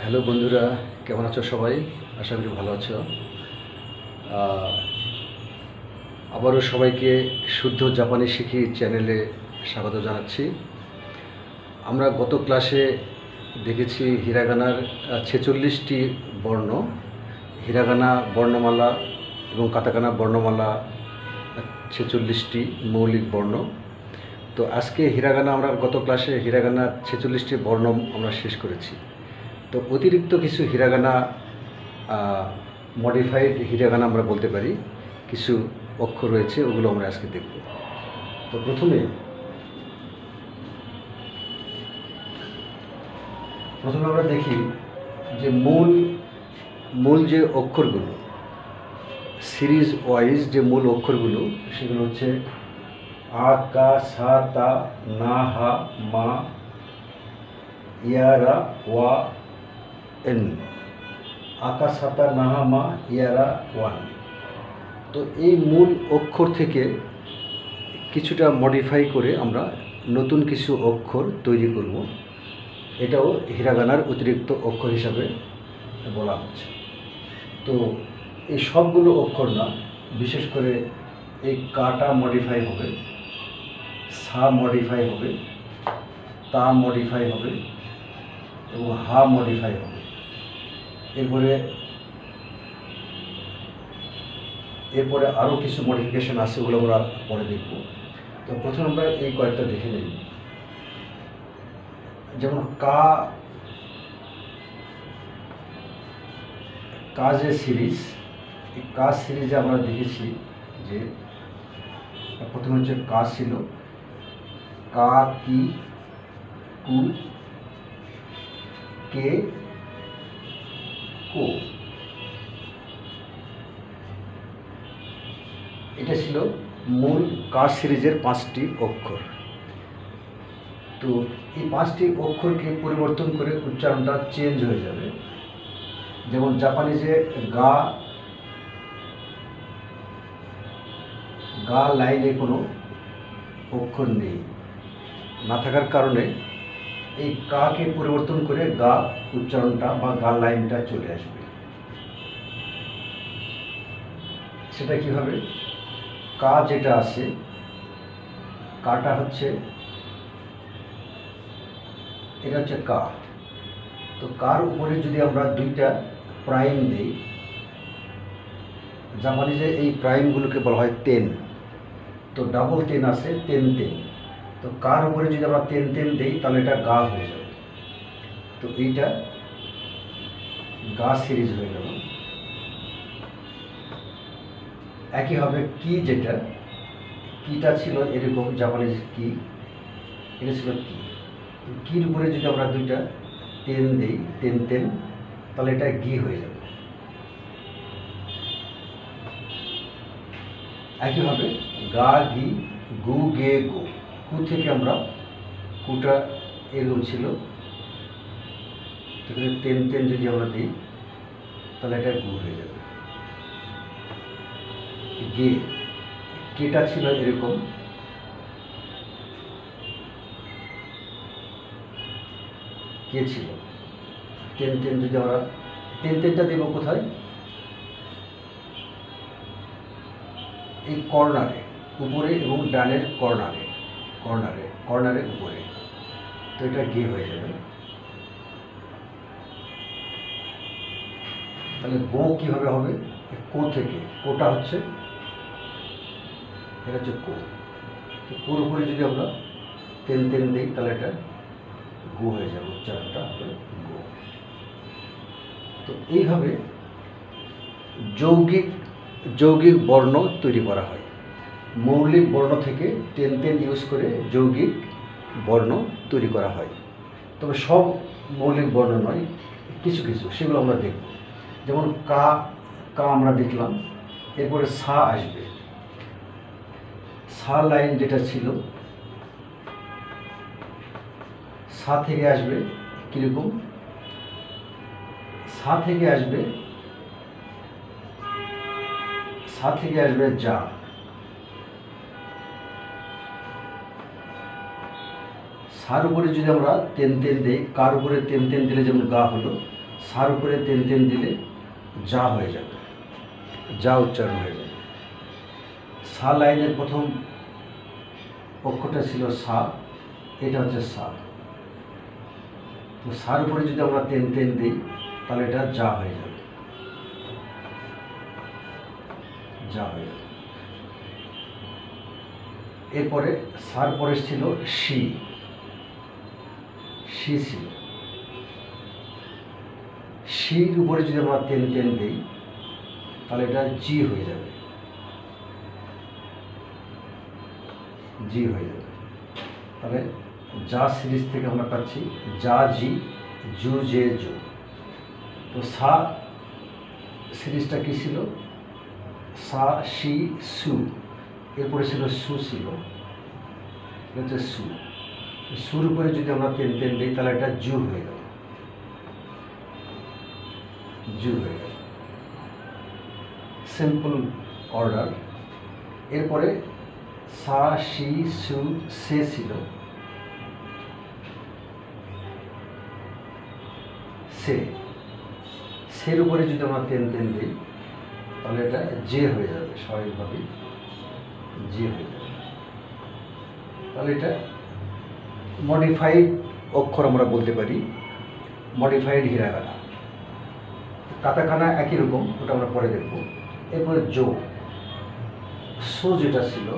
Hello বন্ধুরা, কেমন আছো সবাই? আশা করি ভালো আছো। আবারও সবাইকে শুদ্ধ জাপানি শিখি চ্যানেলে স্বাগত জানাচ্ছি। আমরা গত ক্লাসে দেখেছি হিরাগানার 46টি বর্ণ, হিরাগানা বর্ণমালা এবং কাতাকানা বর্ণমালা 46টি মৌলিক বর্ণ। তো আজকে হিরাগানা আমরা গত ক্লাসে হিরাগানার 46টি বর্ণ আমরা শেষ করেছি। তো অতিরিক্ত কিছু হিরাগানা মডিফাইড হিরাগানা আমরা বলতে পারি, কিছু অক্ষর রয়েছে, ওগুলো আমরা আজকে দেখব। তো প্রথমে আমরা দেখি যে মূল যে অক্ষরগুলো, সিরিজ ওয়াইজ যে মূল অক্ষরগুলো, সেগুলো হচ্ছে আ, কা, সা, তা, না, হা, মা, ইয়ারা, ওয়া, এন। আকা, সাতা, নাহা, মা, ইয়ারা, ওয়ান। তো এই মূল অক্ষর থেকে কিছুটা মডিফাই করে আমরা নতুন কিছু অক্ষর তৈরি করব। এটাও হিরাগানার অতিরিক্ত অক্ষর হিসাবে বলা হচ্ছে। তো এই সবগুলো অক্ষর না, বিশেষ করে এই কাটা মডিফাই হবে, সা মডিফাই হবে, তা মডিফাই হবে এবং হা মডিফাই হবে। এরপরে আরও কিছু মডিফিকেশন আছে, ওগুলো আমরা পরে দেখব। তো প্রথমে আমরা এই কয়েকটা দেখে নিই। যেমন কা যে সিরিজ, এই কা সিরিজে আমরা দেখেছি যে প্রথমে হচ্ছে কা ছিল, কা, কি, কু, কে, কো। এটা ছিল মূল কা সিরিজের 5টি অক্ষর। তো এই 5টি অক্ষরকে পরিবর্তন করে উচ্চারণটা চেঞ্জ হয়ে যাবে। যেমন জাপানিজে গা লাইনে কোনো অক্ষর নেই, না থাকার কারণে এই কাকে পরিবর্তন করে গা উচ্চারণটা বা গা লাইনটা চলে আসবে। সেটা কিভাবে? কা যেটা আছে, কাটা হচ্ছে, এটা হচ্ছে কা। তো কার উপরে যদি আমরা 2টা প্রাইম দিই, জাপানিজে এই প্রাইমগুলোকে বলা হয় তেন। তো ডাবল তেন আছে, তেন। তো কার উপরে যদি আমরা তেন দিই, তাহলে এটা গা হয়ে যাবে। তো এইটা গা সিরিজ হয়ে গেল। একইভাবে কি, যেটা কিটা ছিল এরকম, জাপানিজ কি, এটা ছিল কি। কির উপরে যদি আমরা 2টা তেন দিই, তেন, তাহলে এটা গি হয়ে যাবে। একইভাবে গা, গি, গু, গে, গো। কু থেকে আমরা, কুটা এরকম ছিল, তেন যদি আমরা দিই, তাহলে এটা গু হয়ে যাবে। গে, কেটা ছিল এরকম, কে ছিল, তেন যদি আমরা তেনটা দেব কোথায়? এই কর্নারে, উপরে এবং ডানের কর্নারে উপরে। তো এটা গে হয়ে যাবে। তাহলে গো কিভাবে হবে? কো থেকে, কোটা হচ্ছে, এটা হচ্ছে কো। কোর উপরে যদি আমরা তেন দিই, তাহলে এটা গো হয়ে যাবে, উচ্চারণটা হবে গো। তো এইভাবে যৌগিক বর্ণ তৈরি করা হয়। মৌলিক বর্ণ থেকে তেন ইউজ করে যৌগিক বর্ণ তৈরি করা হয়। তবে সব মৌলিক বর্ণ নয়, কিছু সেগুলো আমরা দেখব। যেমন কা আমরা দেখলাম, এরপরে সা আসবে। সা লাইন যেটা ছিল, সা থেকে আসবে কিরকম? সা থেকে আসবে যা। সার উপরে যদি আমরা তেন দিই, কার উপরে তেন দিলে যেমন গা হলো, সার উপরে তেন তেন দিলে যা হয়ে যাবে, যা উচ্চারণ হয়ে যাবে। সা লাইনের প্রথম অক্ষরটা ছিল সা, এটা হচ্ছে সা। তো সার উপরে যদি আমরা তেন তেন দিই তাহলে এটা যা হয়ে যাবে, যা হয়ে যাবে। এরপরে সার পরে ছিল শি, শি ছিল। শির উপরে যদি আমরা তেন তেন দিই তাহলে এটা জি হয়ে যাবে, জি হয়ে যাবে। তাহলে যা সিরিজ থেকে আমরা পাচ্ছি যা জি জু জে জু। তো সা সিরিজটা কি ছিল? সা শি সু, এরপরে ছিল সু ছিল, এটা হচ্ছে সু। সুর উপরে যদি আমরা তেন তেন দিই তাহলে এটা জু হয়ে গেল, জু হয়ে গেল। Simple order. এরপরে সা শি সু সে ছিল, সে, সের উপরে যদি আমরা তেন তেন দিই তাহলে এটা জে হয়ে যাবে, স্বাভাবিকভাবেই জে হয়ে যাবে। তাহলে এটা মডিফাইড অক্ষর আমরা বলতে পারি, মডিফাইড হিরাগানা। কাতাকানা একই রকম, ওটা আমরা পরে দেখব। এরপরে জো, সো যেটা ছিল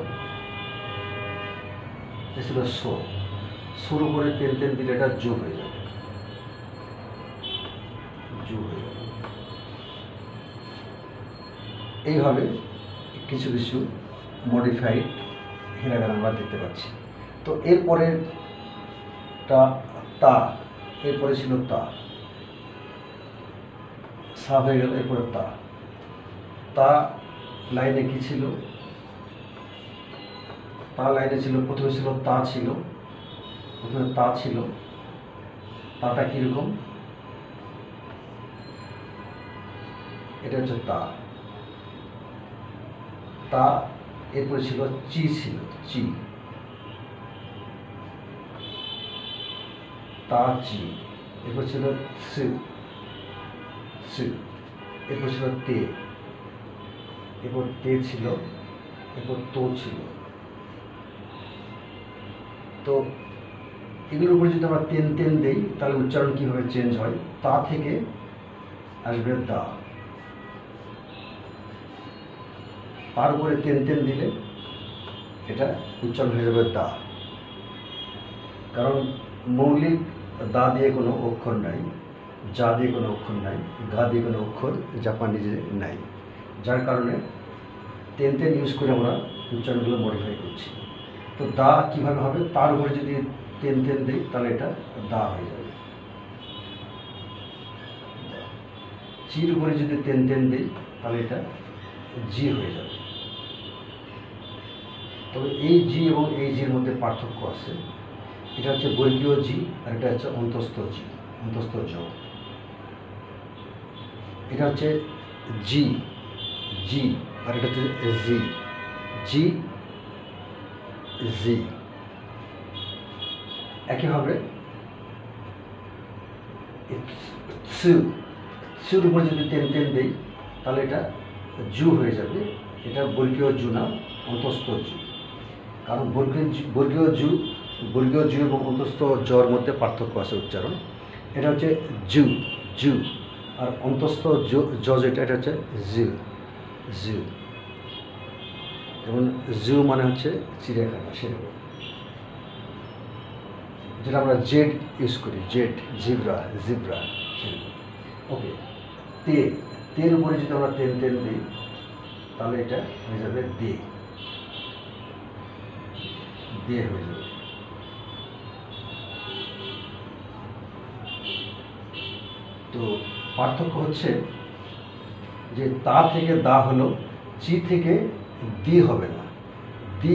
ছিল সো, সোর উপরে তেন তেন দিলে এটা জো হয়ে যাবে, জো হয়ে যাবে। এইভাবে কিছু কিছু মডিফাইড হিরাগানা আমরা দেখতে পাচ্ছি। তো এরপরে তা, এরপরে ছিল তা, সা হয়ে গেল। এরপরে তা, তা লাইনে কি ছিল? তা লাইনে ছিল, প্রথমে ছিল তা ছিল, প্রথমে তা ছিল। তাটা কিরকম? এটা হচ্ছে তা, তা। এরপরে ছিল চি ছিল, চি, তা চি। এরপর ছিল সু, সু। এরপর ছিল তে, এরপর তে ছিল, এরপর তো ছিল। তো এগুলোর উপরে যদি আমরা তেন তেন দিই তাহলে উচ্চারণ কীভাবে চেঞ্জ হয়? তা থেকে আসবে দা, তার উপরে তেন তেন দিলে এটা উচ্চারণ হয়ে যাবে দা। কারণ মৌলিক দা দিয়ে কোনো অক্ষর নাই, যা দিয়ে কোনো অক্ষর নাই, গা দিয়ে কোনো অক্ষর জাপানিজে নাই, যার কারণে তেন তেন ইউজ করে আমরা উচ্চারণগুলো মডিফাই করছি। তো দা কীভাবে হবে? তার উপরে যদি তেন তেন দিই তাহলে এটা দা হয়ে যাবে। চির উপরে যদি তেন তেন দিই তাহলে এটা জি হয়ে যাবে। তবে এই জি এবং এই জির মধ্যে পার্থক্য আছে। এটা হচ্ছে বর্গীয় জি আর এটা হচ্ছে অন্তস্থ জি, অন্তস্থ জ। এটা হচ্ছে জি, জি, আর এটা হচ্ছে জি, জি, জি। একইভাবে সুর উপরে যদি তেন তেন দিই তাহলে এটা জু হয়ে যাবে। এটা বর্গীয় জু না, অন্তস্থ জু। কারণ বর্গীয় জু এবং অন্তস্থ জর মধ্যে পার্থক্য আছে উচ্চারণ। এটা হচ্ছে জু, জু, আর অন্তস্থ জ যেটা এটা হচ্ছে জু, জু। যেমন জু মানে হচ্ছে চিড়িয়াখানা, সেরকম। যেটা আমরা জেড ইউজ করি, জেড, জিব্রা, জিব্রা, সেরকম। ওকে, তে, তের উপরে যদি আমরা তেন তেন দিই তাহলে এটা হয়ে যাবে দে, দে হয়ে যাবে। তো পার্থক্য হচ্ছে যে তা থেকে দা হলো, চি থেকে দি হবে না। দি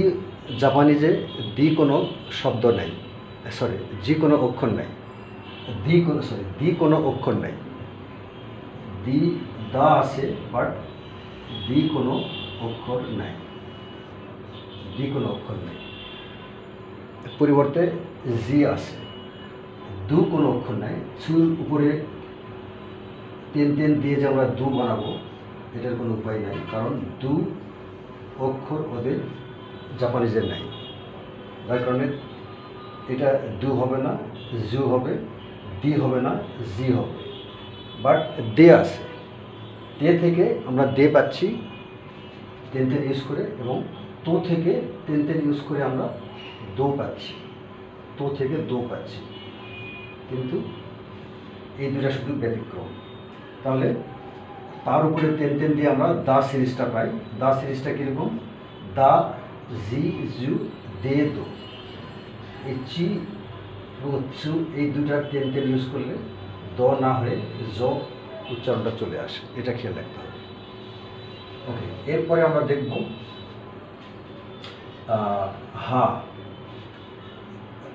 জাপানিজে দি কোনো শব্দ নাই, সরি, জি কোনো অক্ষর নাই, দি কোনো অক্ষর নাই। দি দা আছে, বাট দি কোনো অক্ষর নাই, দি কোনো অক্ষর নাই। পরিবর্তে জি আছে, দু কোনো অক্ষর নাই। চুর উপরে তেন তেন দিয়ে যে আমরা দু বানাবো এটার কোনো উপায় নাই, কারণ দু অক্ষর ওদের জাপানিজের নাই, যার কারণে এটা দু হবে না, জু হবে, দি হবে না, জি হবে। বাট দে আছে, দে থেকে আমরা দে পাচ্ছি তেন তেন ইউজ করে, এবং তো থেকে তেন তেন ইউজ করে আমরা দো পাচ্ছি, তো থেকে দো পাচ্ছি, কিন্তু এই দুটা শুধু ব্যতিক্রম। তাহলে তার উপরে তেন তেন দিয়ে আমরা দা সিরিজটা পাই। দা সিরিজটা কীরকম? দা, জি, জু, দে, দো। এই চি এবং চু এই দুটার তেন তেন ইউজ করলে দ না হয়ে জ উচ্চারণটা চলে আসে, এটা খেয়াল রাখতে হবে। ওকে, এরপরে আমরা দেখব হা।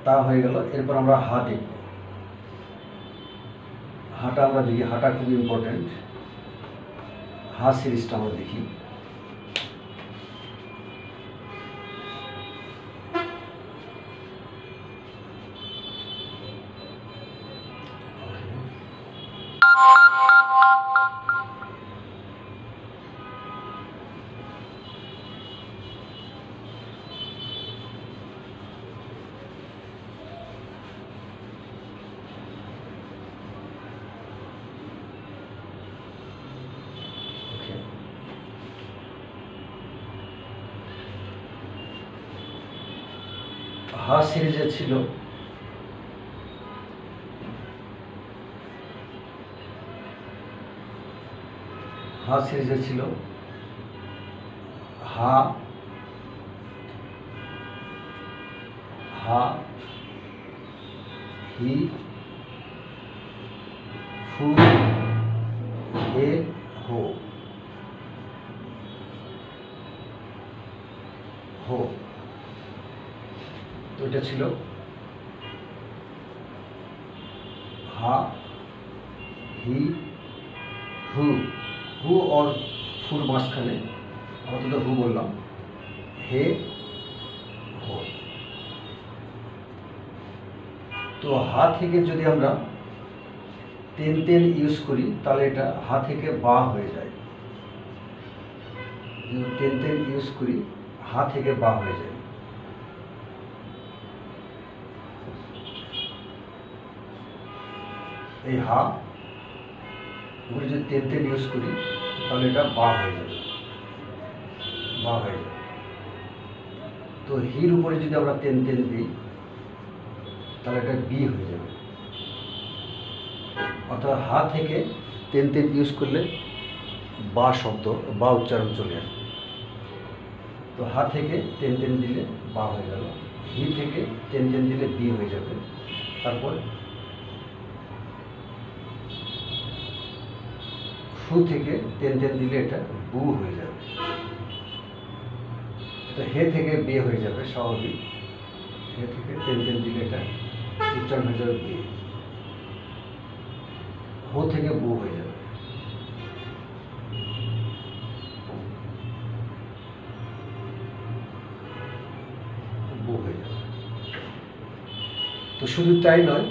তা হয়ে গেল, এরপর আমরা হা দেখব। হাটা আমরা দেখি, হাটা খুব ইম্পর্টেন্ট। হা সিরিজটা আমরা দেখি। হা সিরিজে ছিল হা সিরিজে ছিল হা, হা, হি, ফু, হে, হো, হো। তো এটা ছিল হা, হি, হু। হু और ফুর মাঝখানে আপাতত হু বললাম, হে, হো। তো হা থেকে যদি আমরা তেন তেন ইউজ করি তাহলে এটা হা থেকে বা হয়ে যায়। তেন তেন ইউজ করি, হা থেকে বা হয়ে যায়। এই হা উপরে যদি তেন তেন ইউজ করি তাহলে এটা বা হয়ে যাবে, বা হয়ে যাবে। তো হির উপরে যদি আমরা তেন তেন দিই তাহলে এটা বি হয়ে যাবে। অর্থাৎ হা থেকে তেন তেন ইউজ করলে বা শব্দ, বা উচ্চারণ চলে আসবে। তো হা থেকে তেন তেন দিলে বা হয়ে গেল, হি থেকে তেন তেন দিলে বি হয়ে যাবে। তারপর ফু থেকে তেন তেন দিলে এটা বু হয়ে যাবে। এটা হে থেকে বে হয়ে যাবে স্বাভাবিক। হে থেকে তেন তেন দিলে এটা উচ্চারণ হয়ে যাবে বে। হো থেকে বু হয়ে যাবে। বু হয়ে যাবে। তো শুধু তাই নয়,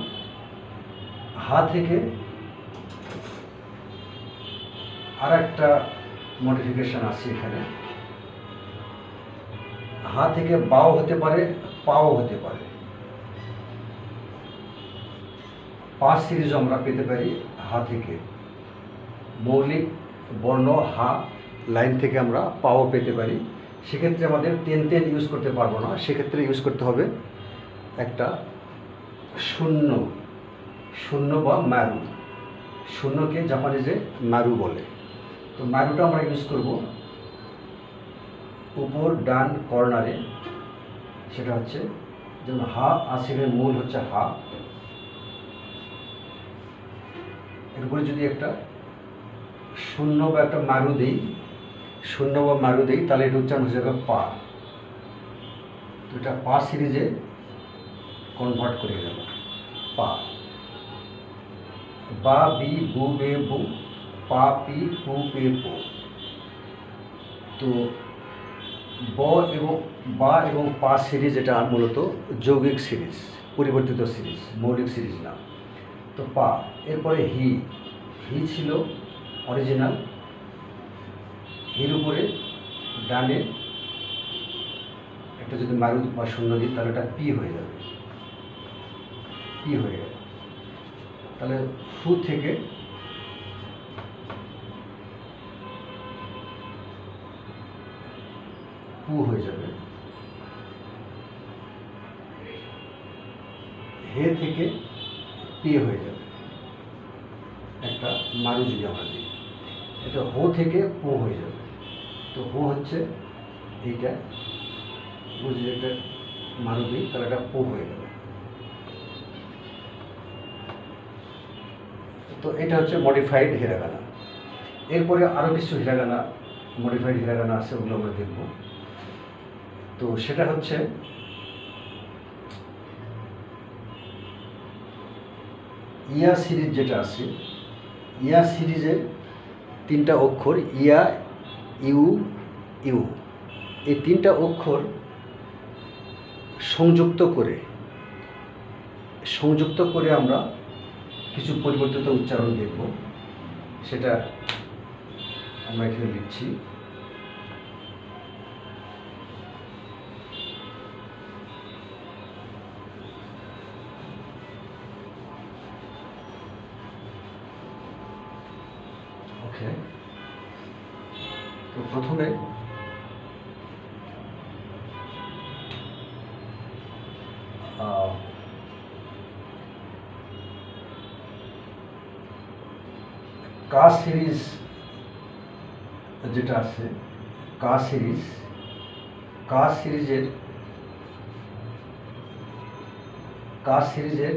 হা থেকে আর একটা মডিফিকেশন আছে এখানে। হা থেকে বাও হতে পারে, পাও হতে পারে। পা সিরিজ আমরা পেতে পারি হা থেকে। মৌলিক বর্ণ হা লাইন থেকে আমরা পাও পেতে পারি। সেক্ষেত্রে আমাদের তেন তেন ইউজ করতে পারবো না, সেক্ষেত্রে ইউজ করতে হবে একটা শূন্য, শূন্য বা ম্যারু। শূন্যকে জাপানিজে ম্যারু বলে। তো ম্যারুটা আমরা ইউজ করব উপর ডান কর্নারে। সেটা হচ্ছে যেমন হা আসিরের মূল হচ্ছে হা, এরপরে যদি একটা শূন্য বা একটা ম্যারু দিই, শূন্য বা ম্যারু দিই তাহলে এটা উচ্চারণ হয়ে যাবে পা। তো এটা পা সিরিজে কনভার্ট করে গেল, পা। বা, বি, বু, বে, বু, পা, পি, পু, পে, পো। তো ব এবং বা এবং পা সিরিজ এটা মূলত যৌগিক সিরিজ, পরিবর্তিত সিরিজ, মৌলিক সিরিজ না। তো পা, এরপরে হি। হি ছিল অরিজিনাল, হির উপরে ডানে একটা যদি মারু বা শূন্য দিই তাহলে এটা পি হয়ে যাবে, পি হয়ে গেল। তাহলে ফু থেকে পু হয়ে যাবে, হে থেকে পে হয়ে যাবে, একটা মারু যদি আমরা দিই, এটা হো থেকে পো হয়ে যাবে। তো হো হচ্ছে এইটা, বুঝলি এটা মারু দিই তাহলে এটা পো হয়ে যাবে। তো এটা হচ্ছে মডিফাইড হিরাগানা। এরপরে আরও কিছু হিরাগানা, মডিফাইড হিরাগানা আছে, ওগুলো আমরা দেখব। তো সেটা হচ্ছে ইয়া সিরিজ যেটা আছে, ইয়া সিরিজের 3টা অক্ষর ইয়া, ইউ, ইউ, এই 3টা অক্ষর সংযুক্ত করে আমরা কিছু পরিবর্তিত উচ্চারণ দেখব। সেটা আমরা এখানে লিখছি। ওকে, তো প্রথমে কা সিরিজ যেটা আছে, কা সিরিজের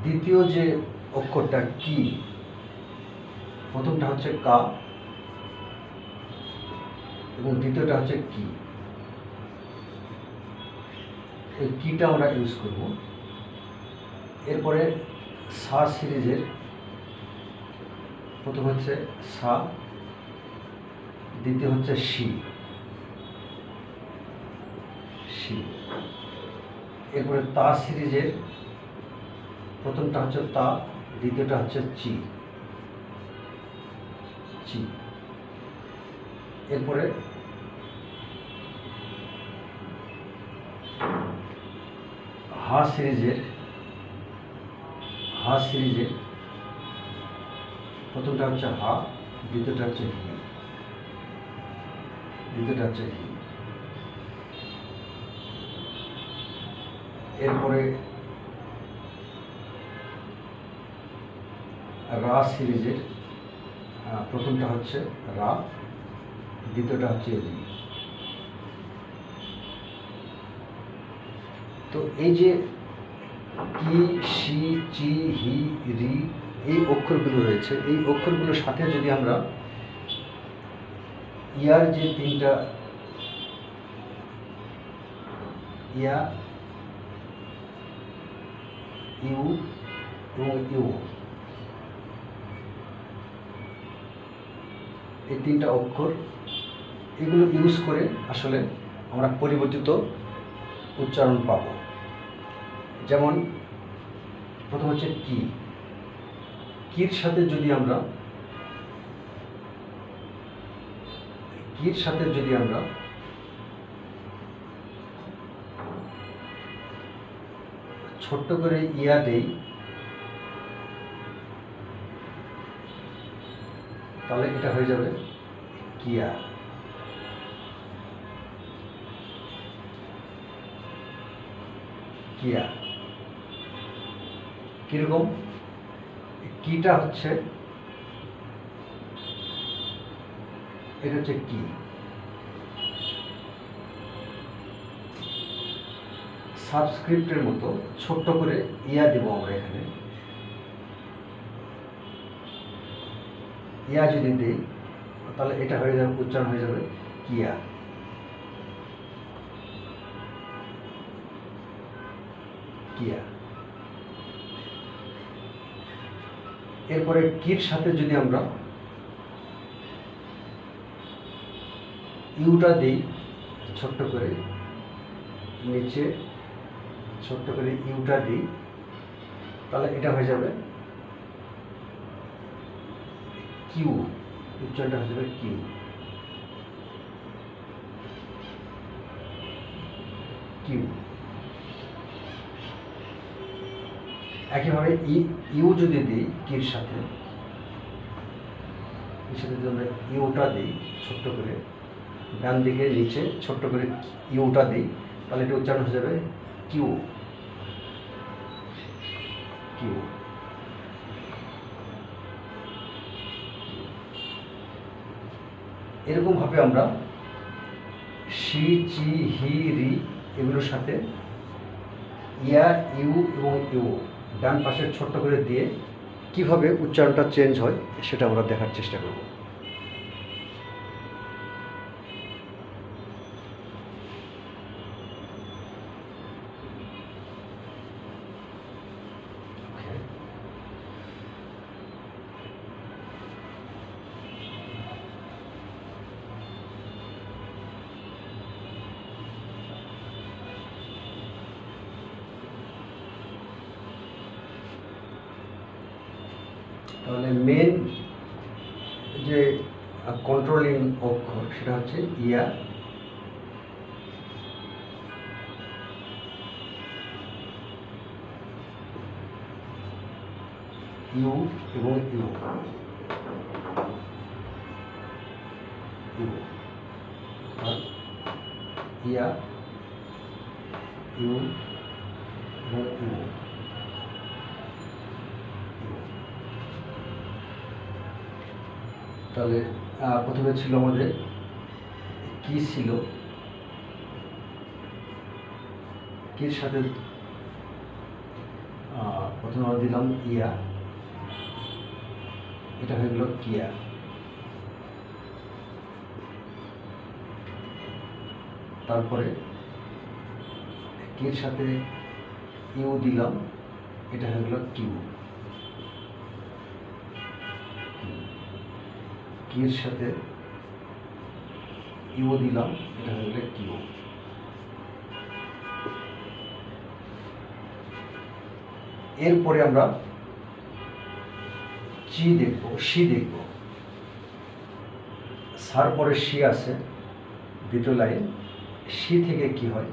দ্বিতীয় যে অক্ষরটা কি, প্রথমটা হচ্ছে কা এবং দ্বিতীয়টা হচ্ছে কি। এই কিটা আমরা ইউজ করব। এরপরে সা সিরিজের প্রথম হচ্ছে সা, দ্বিতীয় হচ্ছে শি। এরপরে তা সিরিজের প্রথমটা হচ্ছে তা, দ্বিতীয়টা হচ্ছে চি। এরপরে হা সিরিজের প্রথমটা হচ্ছে হা, দ্বিতীয়টা হচ্ছে হি। এরপরে রা সিরিজের প্রথমটা হচ্ছে রা, দ্বিতীয়টা হচ্ছে রি। তো এই যে কি, শি, চি, হি, রি, এই অক্ষরগুলো রয়েছে, এই অক্ষরগুলোর সাথে যদি আমরা ইয়ার যে 3টা ইয়া, ইউ এবং ইউ, এই 3টা অক্ষর, এগুলো ইউজ করে আসলে আমরা পরিবর্তিত উচ্চারণ পাব। যেমন প্রথম হচ্ছে কি, কির সাথে যদি আমরা ছোট্ট করে ইয়া দেই তাহলে এটা হয়ে যাবে কিয়া। কিরকম, কিটা হচ্ছে, এটা হচ্ছে কি, সাবস্ক্রিপ্টের মতো ছোট্ট করে ইয়া দেব আমরা এখানে। ইয়া যদি দিই তাহলে এটা হয়ে যাবে, উচ্চারণ হয়ে যাবে কিয়া। এরপরে কির সাথে যদি আমরা ইউটা দিই ছোট্ট করে, নিচে ছোট্ট করে ইউটা দিই তাহলে এটা হয়ে যাবে কিউ, উচ্চারণটা হয়ে যাবে কিউ। কিউ। একইভাবে ইউ যদি দিই কির সাথে, যদি আমরা ইউটা দিই ছোট্ট করে, ডান দিকে নিচে ছোট্ট করে ইউটা দিই, তাহলে এটা উচ্চারণ হয়ে যাবে কিউ। কিউ। এরকমভাবে আমরা সি, চি, হি, রি এগুলোর সাথে ইয়া, ইউ এবং ইউ ডান পাশে ছোট্ট করে দিয়ে কিভাবে উচ্চারণটা চেঞ্জ হয় সেটা আমরা দেখার চেষ্টা করব। তাহলে মেন যে কন্ট্রোলিং অক্ষর সেটা হচ্ছে ইয়া, ইউ এবং ইউ। ইয়া, ইউ এবং ইউ। তাহলে প্রথমে ছিল আমাদের কি ছিল, কির সাথে প্রথমে আমরা দিলাম ইয়া, এটা হয়ে গেল কিয়া। তারপরে কির সাথে ইউ দিলাম, এটা হয়ে গেল কিউ। কির সাথে ইউ দিলাম, এটা হয়ে গেল কিউ। এরপরে আমরা চি দেখব, সি দেখব। সার পরে সি আছে দ্বিতীয় লাইন, সি থেকে কি হয়,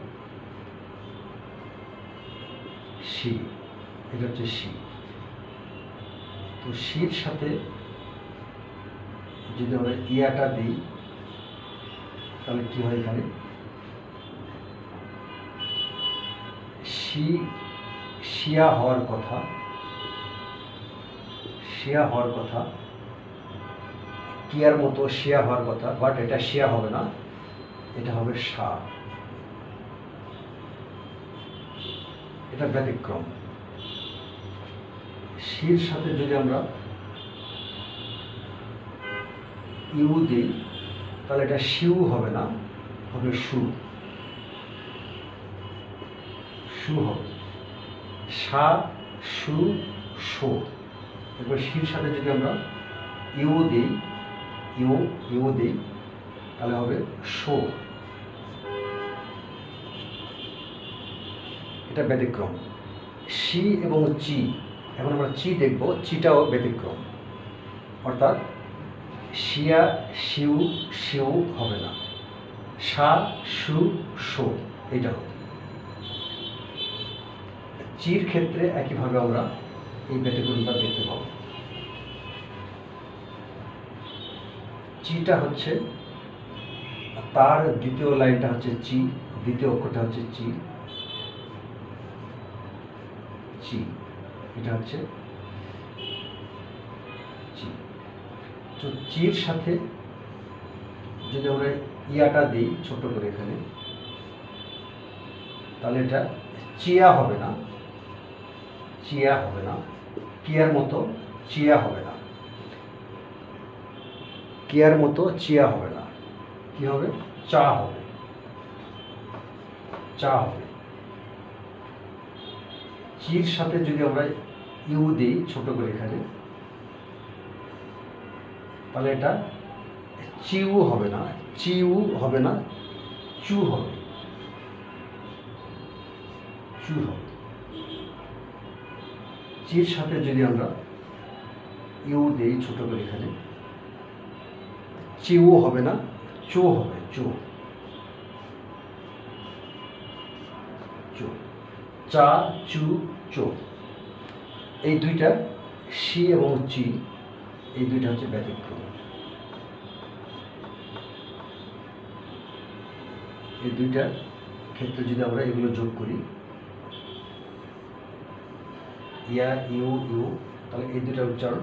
সি, এটা হচ্ছে সি। তো সির সাথে যদি আমরা ইয়াটা দিই তাহলে কি হয়, এখানে শিয়া হওয়ার কথা, শিয়া হওয়ার কথা, কিয়ার মতো শিয়া হওয়ার কথা, বাট এটা শিয়া হবে না, এটা হবে সা। এটা ব্যতিক্রম। শির সাথে যদি আমরা ইউ দিই তাহলে এটা শিউ হবে না, হবে সু। সু হবে সা, সু, সো। এবার শির সাথে যদি আমরা ইউ দিই, ইউ দিই তাহলে হবে সো। এটা ব্যতিক্রম। সি এবং চি, এখন আমরা চি দেখব, চিটাও ব্যতিক্রম। অর্থাৎ শিয়া, শিউ, শিউ হবে না, সা, সু, সো এটা হবে। চির ক্ষেত্রে একইভাবে আমরা এই ব্যতিক্রমটা দেখতে পাবো। চিটা হচ্ছে তার দ্বিতীয় লাইনটা হচ্ছে চি, দ্বিতীয় অক্ষরটা হচ্ছে চি, চি, এটা হচ্ছে চি। তো চির সাথে যদি আমরা ইয়াটা দিই ছোট করে এখানে, তাহলে এটা চিয়া হবে না, চিয়া হবে না, কিয়ার মতো চিয়া হবে না, কিয়ার মতো চিয়া হবে না, কি হবে, চা হবে, চা হবে। চির সাথে যদি আমরা ইউ দিই ছোট করে এখানে, তাহলে এটা চিউ হবে না, চিউ হবে না, চু হবে, চু হবে। চির সাথে যদি আমরা ইউ দিই ছোট করে এখানে, চিউ হবে না, চো হবে, চো, চো, চা, চু, চো। এই দুইটা সি এবং চি, এই দুইটা হচ্ছে ব্যতিক্রম। এই দুইটা ক্ষেত্রে যদি আমরা এগুলো যোগ করি, ইয়া, ইউ, ইউ, তাহলে এই দুইটার উচ্চারণ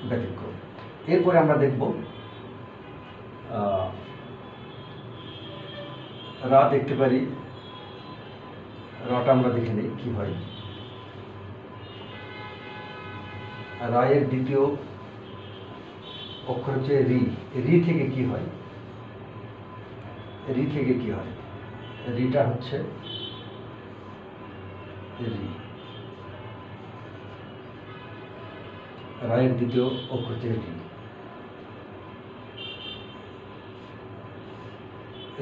ব্যতিক্রম। এরপরে আমরা দেখব রা দেখতে পারি। রাটা আমরা দেখে নিই কি হয়। রায়ের দ্বিতীয় অক্ষর হচ্ছে রি। রি থেকে কি হয়? রি থেকে কি হয়? রিটা হচ্ছে রি। রায়ের দ্বিতীয় অক্ষর হচ্ছে রি।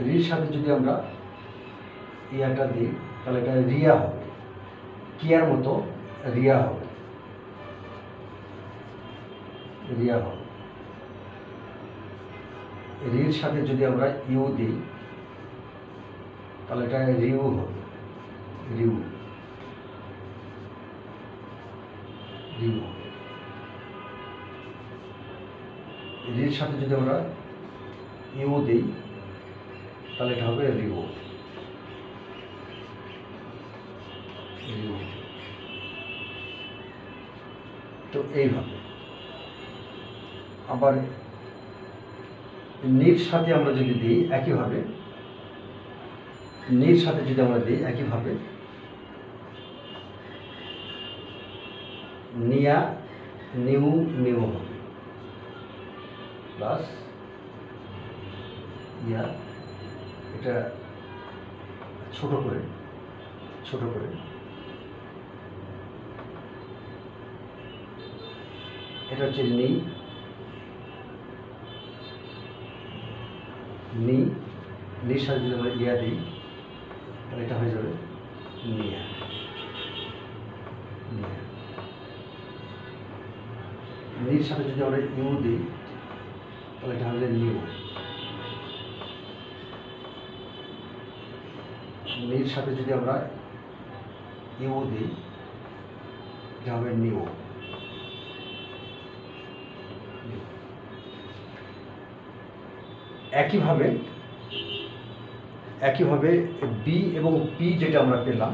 রির সাথে যদি আমরা ইয়াটা দিই তাহলে এটা রিয়া হবে, কিয়ার মতো রিয়া হবে, রিয়া হবে। রির সাথে যদি আমরা ইউ দিই তাহলে এটা রিউ হবে, রিউ, রিউ হবে। রির সাথে যদি আমরা ইউ দিই তাহলে এটা হবে রিউ, রিউ। তো এইভাবে আবার নির সাথে আমরা যদি দিই একইভাবে, নির সাথে যদি আমরা দিই একইভাবে, নিয়া, নিউ, নিউ হবে, প্লাস ইয়া, এটা ছোট করে, ছোট করে এটা হচ্ছে নি, নি, নির সাথে যদি আমরা ইয়া দিই তাহলে এটা হয়ে যাবে নিয়া, নিয়া। নির সাথে যদি আমরা ইউ দিই তাহলে এটা হবে নিউ, নির সাথে যদি আমরা ইউ দিই এটা হবে নিউ। একইভাবে বি এবং পি যেটা আমরা পেলাম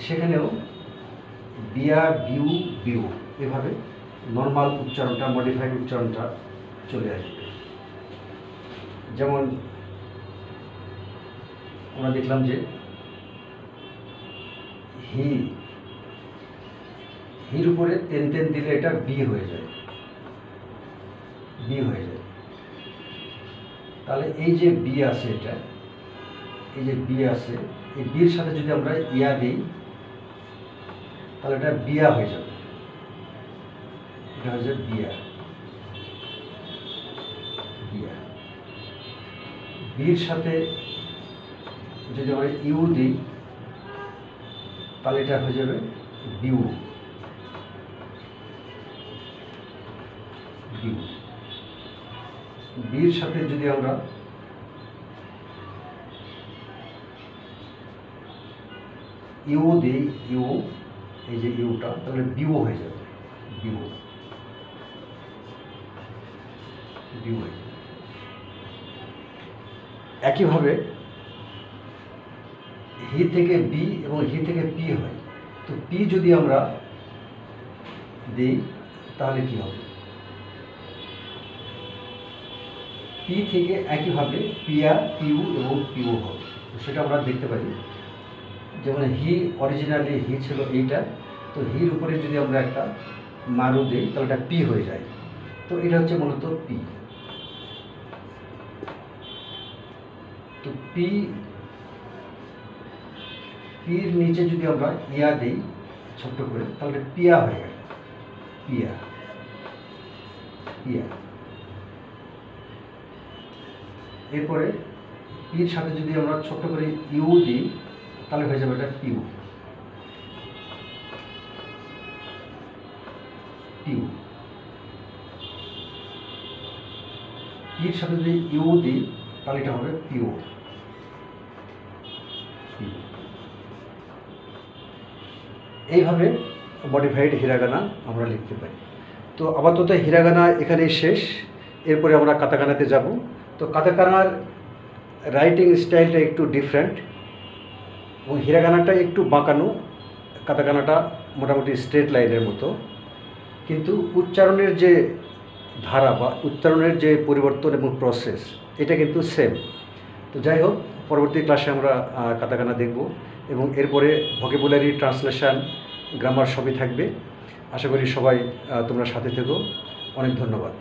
সেখানেও বিয়া, বিউ, বিউ, এভাবে নর্মাল উচ্চারণটা, মডিফাইড উচ্চারণটা চলে আসবে। যেমন আমরা দেখলাম যে হি, হির উপরে তেন তেন দিলে এটা বি হয়ে যায়, বি হয়ে যায়। তাহলে এই যে বি আছে, এটা এই যে বি আছে, এই বির সাথে যদি আমরা ইয়া দিই তাহলে এটা বিয়া হয়ে যাবে, এটা হয়ে যাবে বিয়া, বিয়া। বির সাথে যদি আমরা ইউ দিই তাহলে এটা হয়ে যাবে বিউ, বিউ। বির সাথে যদি আমরা ইউ দিই, ইউ, এই যে ইউটা, তাহলে বিউ হয়ে যাবে, বিউ, বিউ হয়ে যাবে। একইভাবে হি থেকে বি এবং হি থেকে পি হয়। তো পি যদি আমরা দিই তাহলে কি হবে? পি থেকে একইভাবে পিয়া, পিউ এবং পিউ হবে, সেটা আমরা দেখতে পারি। যেমন হি, অরিজিনালি হি ছিল এইটা, তো হির উপরে যদি আমরা একটা মারু দিই তাহলে এটা পি হয়ে যায়। তো এটা হচ্ছে মূলত পি। তো পি, পির নিচে যদি আমরা ইয়া দিই ছোট্ট করে তাহলে পিয়া হয়ে গেল, পিয়া, পিয়া। এরপরে পির সাথে যদি আমরা ছোট্ট করে ইউ দিই তাহলে হয়ে যাবে এটা পিউ, পিউ। পির সাথে যদি ইউ দিই তাহলে এটা হবে পিও। এইভাবে মডিফাইড হিরাগানা আমরা লিখতে পারি। তো আপাতত হিরাগানা এখানেই শেষ, এরপরে আমরা কাতাকানাতে যাব। তো কাতাকানার রাইটিং স্টাইলটা একটু ডিফারেন্ট এবং হিরাগানাটা একটু বাঁকানো, কাতাকানাটা মোটামুটি স্ট্রেট লাইনের মতো, কিন্তু উচ্চারণের যে ধারা বা উচ্চারণের যে পরিবর্তন এবং প্রসেস এটা কিন্তু সেম। তো যাই হোক, পরবর্তী ক্লাসে আমরা কাতাকানা দেখব এবং এরপরে ভোকাবুলারি, ট্রান্সলেশন, গ্রামার সবই থাকবে। আশা করি সবাই তোমরা সাথে থেকো। অনেক ধন্যবাদ।